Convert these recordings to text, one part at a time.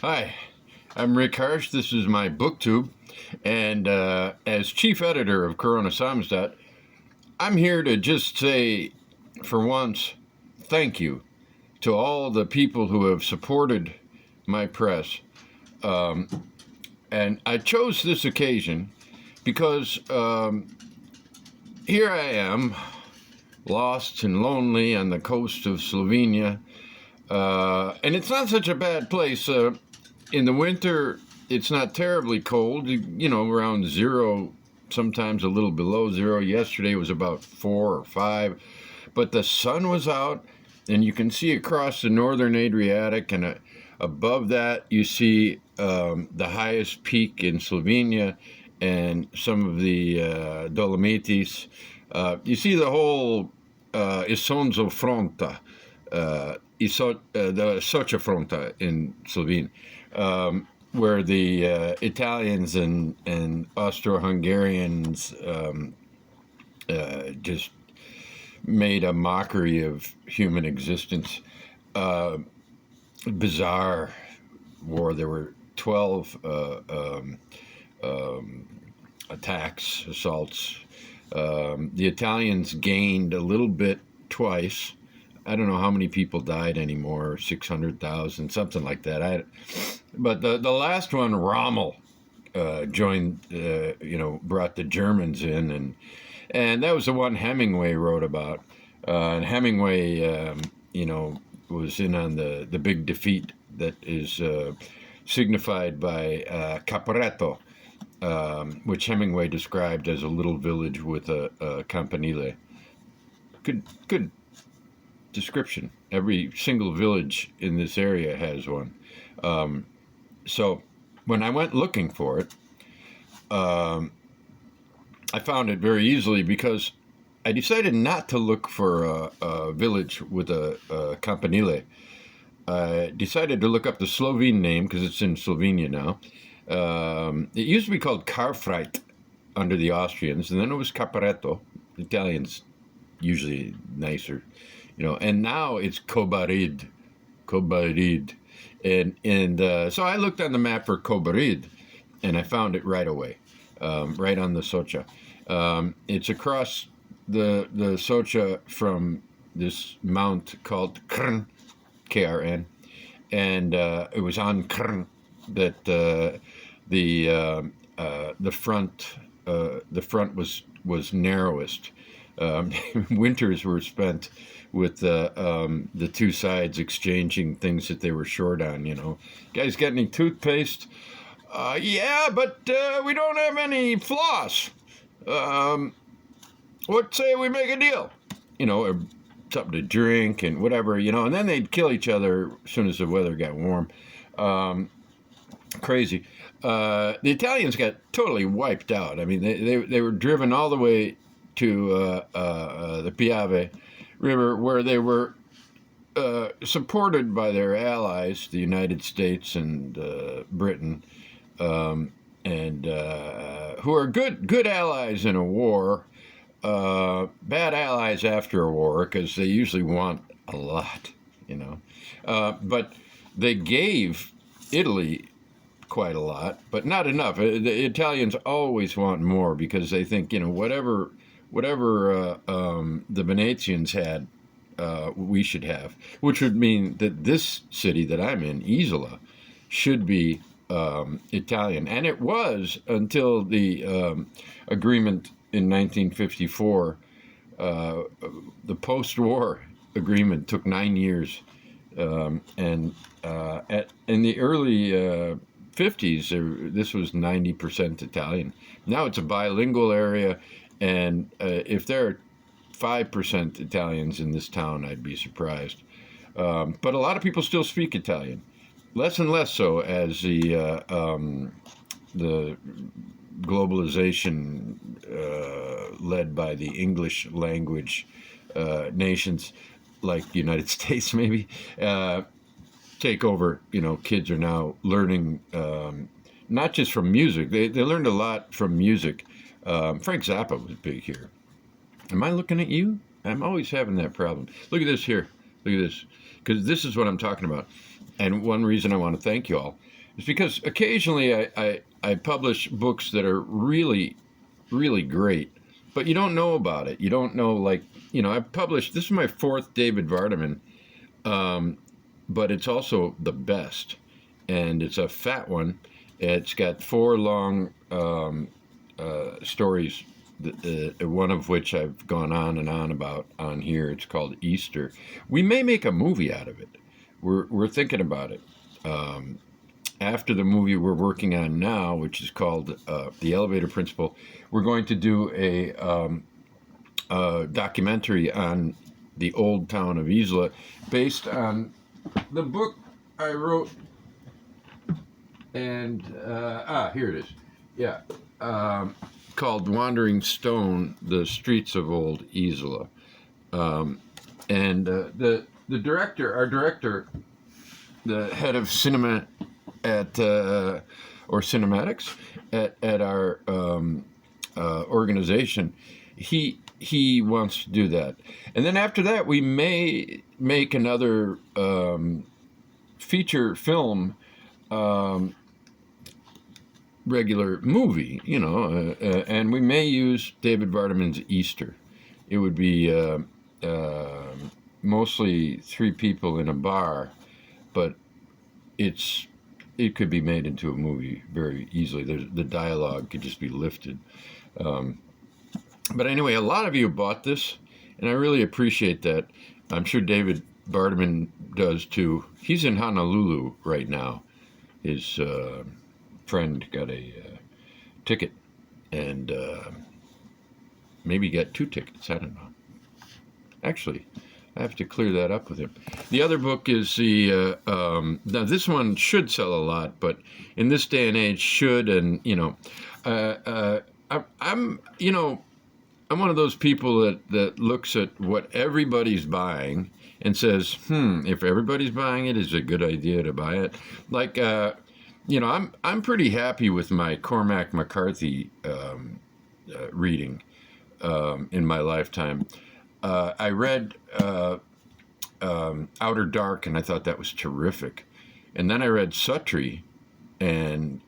Hi, I'm Rick Harsh. This is my booktube, and as chief editor of Corona Samstat, I'm here to just say, for once, thank you to all the people who have supported my press. And I chose this occasion because here I am, lost and lonely on the coast of Slovenia. And it's not such a bad place. In the winter, it's not terribly cold, around zero, sometimes a little below zero. Yesterday was about 4 or 5, but the sun was out, and you can see across the northern Adriatic, and above that you see the highest peak in Slovenia and some of the Dolomites. You see the whole Isonzo Fronta, the Socia Fronta in Slovenia, where the Italians and Austro-Hungarians just made a mockery of human existence. Bizarre war. There were 12 attacks, assaults. The Italians gained a little bit twice. I don't know how many people died anymore, 600,000, something like that. But the last one, Rommel, joined, brought the Germans in, and that was the one Hemingway wrote about. And Hemingway, was in on the big defeat that is signified by Caporetto, which Hemingway described as a little village with a campanile. Good description. Every single village in this area has one. So when I went looking for it, I found it very easily because I decided not to look for a village with a campanile. I decided to look up the Slovene name because it's in Slovenia now. It used to be called Karfreitz under the Austrians, and then it was Caporetto. Italians usually nicer, and now it's Kobarid. And so I looked on the map for Kobarid, and I found it right away, right on the Socia. It's across the Socia from this mount called Krn, Krn, and it was on Krn that the front was narrowest. Winters were spent with the two sides exchanging things that they were short on. Guys got any toothpaste? Yeah, but we don't have any floss. What say we make a deal? Or something to drink and whatever, and then they'd kill each other as soon as the weather got warm. Crazy. The Italians got totally wiped out. I mean, they were driven all the way to the Piave River, where they were supported by their allies, the United States and Britain, and who are good allies in a war, bad allies after a war because they usually want a lot, but they gave Italy quite a lot, but not enough. The Italians always want more because they think, whatever the Venetians had, we should have, which would mean that this city that I'm in, Isola, should be Italian. And it was until the agreement in 1954. The post-war agreement took 9 years. And in the early 50s, this was 90% Italian. Now it's a bilingual area. And if there are 5% Italians in this town, I'd be surprised. But a lot of people still speak Italian, less and less so as the globalization led by the English language nations, like the United States, maybe take over. Kids are now learning not just from music. They learned a lot from music. Frank Zappa was big here. Am I looking at you? I'm always having that problem. Look at this here. Look at this. Because this is what I'm talking about. and one reason I want to thank you all is because occasionally I publish books that are really, really great, but you don't know about it. You don't know, like, I've published, this is my fourth David Vardeman, but it's also the best. And it's a fat one. It's got 4 long stories, one of which I've gone on and on about on here. It's called Easter. We may make a movie out of it. We're thinking about it. After the movie we're working on now, which is called The Elevator Principle, we're going to do a documentary on the old town of Isla, based on the book I wrote. And here it is. Yeah, called Wandering Stone: The Streets of Old Isla. And the director, our director, the head of cinema at or cinematics at our organization, he wants to do that. And then after that, we may make another feature film, regular movie, and we may use David Vardeman's Easter. It would be mostly 3 people in a bar, but it could be made into a movie very easily. The dialogue could just be lifted. But anyway, a lot of you bought this, and I really appreciate that. I'm sure David Vardeman does too. He's in Honolulu right now. His friend got a ticket, and maybe got 2 tickets. I don't know. Actually, I have to clear that up with him. The other book is now this one should sell a lot, but in this day and age should, and I'm one of those people that looks at what everybody's buying and says, if everybody's buying it, is it a good idea to buy it? Like, I'm pretty happy with my Cormac McCarthy reading in my lifetime. I read Outer Dark, and I thought that was terrific. And then I read Suttree, and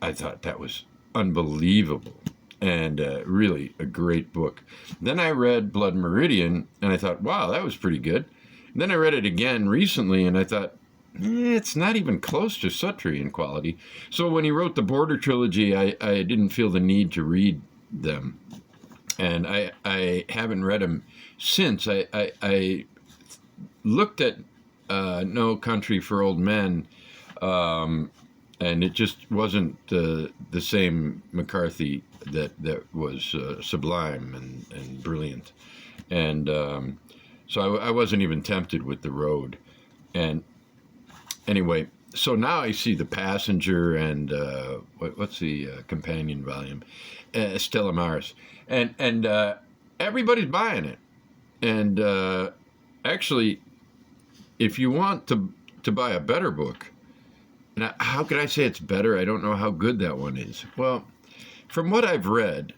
I thought that was unbelievable, and really a great book. Then I read Blood Meridian, and I thought, wow, that was pretty good. And then I read it again recently, and I thought, it's not even close to Suttree in quality. So when he wrote the Border Trilogy, I didn't feel the need to read them. And I haven't read them since. I looked at No Country for Old Men, and it just wasn't the same McCarthy that was sublime and brilliant. And so I wasn't even tempted with The Road. And anyway, so now I see The Passenger and what's the companion volume? Stella Maris. And everybody's buying it. And actually, if you want to buy a better book, now, how could I say it's better? I don't know how good that one is. Well, from what I've read,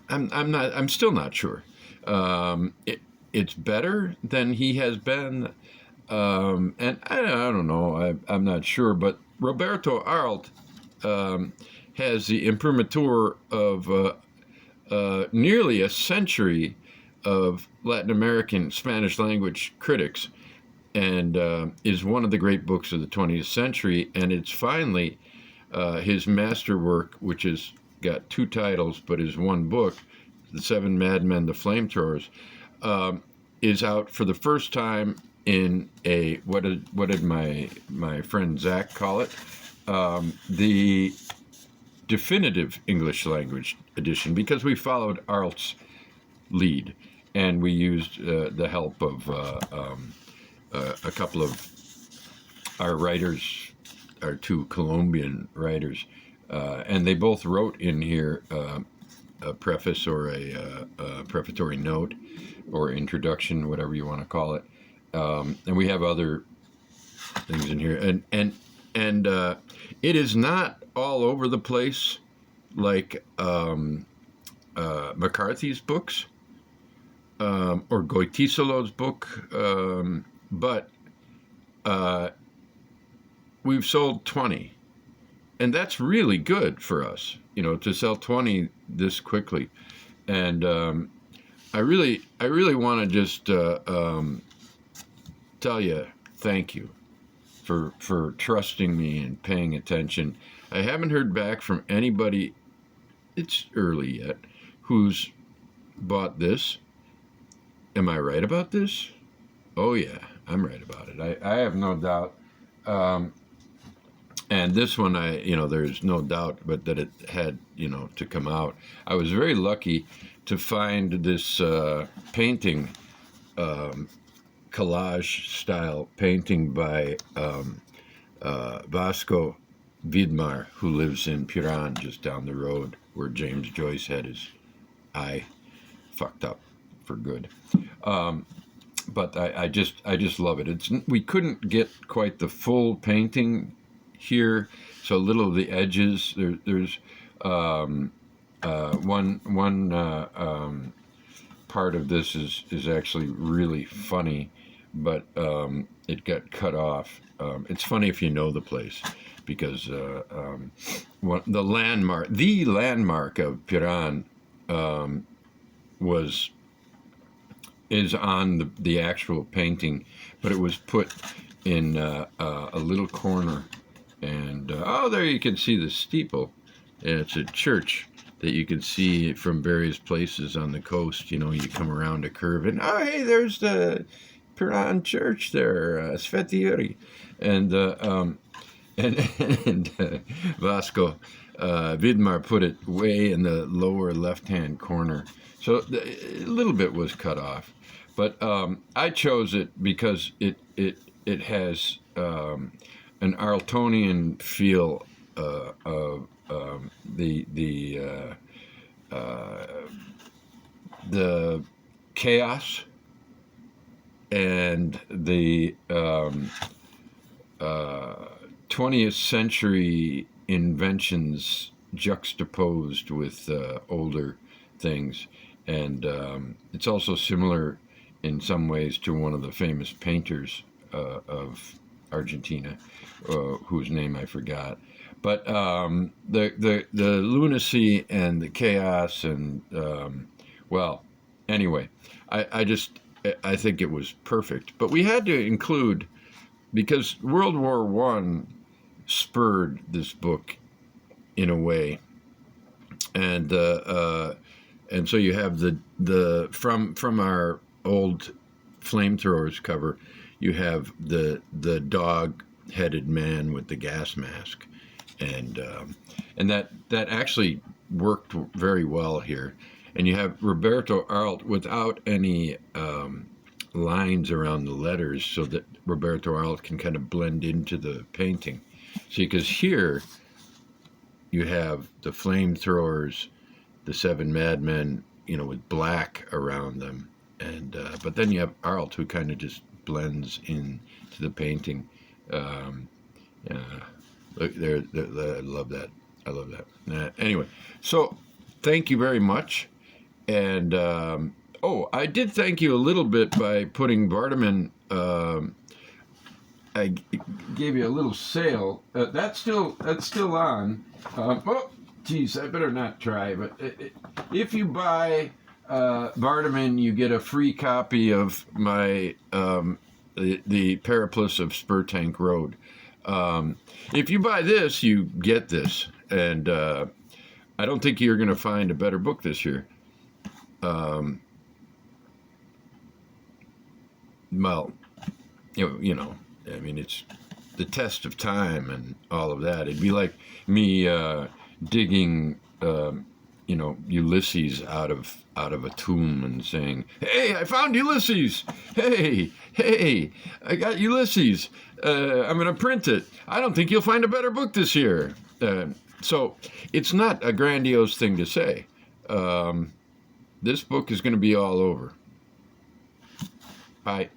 I'm still not sure. It's better than he has been, and I don't know. I'm not sure. But Roberto Arlet has the imprimatur of nearly a century of Latin American Spanish language critics, and is one of the great books of the 20th century. And it's finally his masterwork, which has got 2 titles but is one book, The 7 Madmen, the Flamethrowers, is out for the first time in a, what did my friend Zach call it? The definitive English language edition, because we followed Arlt's lead, and we used the help of a couple of our writers, our 2 Colombian writers, and they both wrote in here a preface or a prefatory note or introduction, whatever you want to call it, and we have other things in here, and it is not all over the place like McCarthy's books or Goitisolo's book. but we've sold 20, and that's really good for us, to sell 20 this quickly. And I really want to just tell you thank you for trusting me and paying attention. I haven't heard back from anybody, it's early yet, who's bought this. Am I right about this? Oh yeah, I'm right about it. I have no doubt. And this one, there's no doubt, but that it had, to come out. I was very lucky to find this painting, collage style painting by Vasco Vidmar, who lives in Piran, just down the road where James Joyce had his eye fucked up for good. But I just love it. We couldn't get quite the full painting here, so little of the edges. There's one part of this is actually really funny, but it got cut off. It's funny if you know the place, because the landmark of Piran is on the actual painting, but it was put in a little corner, and there you can see the steeple. And it's a church that you can see from various places on the coast. You come around a curve, and hey, there's the Piran church there, Svetiuri, and Vasco Vidmar put it way in the lower left-hand corner, so a little bit was cut off. But I chose it because it has an Arltonian feel of the chaos and the 20th century inventions juxtaposed with older things. And it's also similar in some ways to one of the famous painters of Argentina, whose name I forgot. But the lunacy and the chaos and anyway, I think it was perfect. But we had to include, because World War I spurred this book in a way, and so you have the from our old flamethrowers cover, you have the dog-headed man with the gas mask, and that actually worked very well here. And you have Roberto Arlet without any lines around the letters, so that Roberto Arlet can kind of blend into the painting. See, because here you have the flamethrowers, the seven madmen, with black around them, and but then you have Arlet, who kind of just blends in to the painting. Look there, I love that. I love that. Anyway, so thank you very much. And I did thank you a little bit by putting Vardeman. I gave you a little sale. That's still on. Geez, I better not try. But if you buy Vardeman, you get a free copy of my the Periplus of Spur Tank Road. If you buy this, you get this, and I don't think you're going to find a better book this year. Well, I mean, it's the test of time and all of that. It'd be like me digging, Ulysses out of a tomb and saying, "Hey, I found Ulysses! Hey, I got Ulysses! I'm going to print it. I don't think you'll find a better book this year." So it's not a grandiose thing to say. This book is going to be all over. Bye.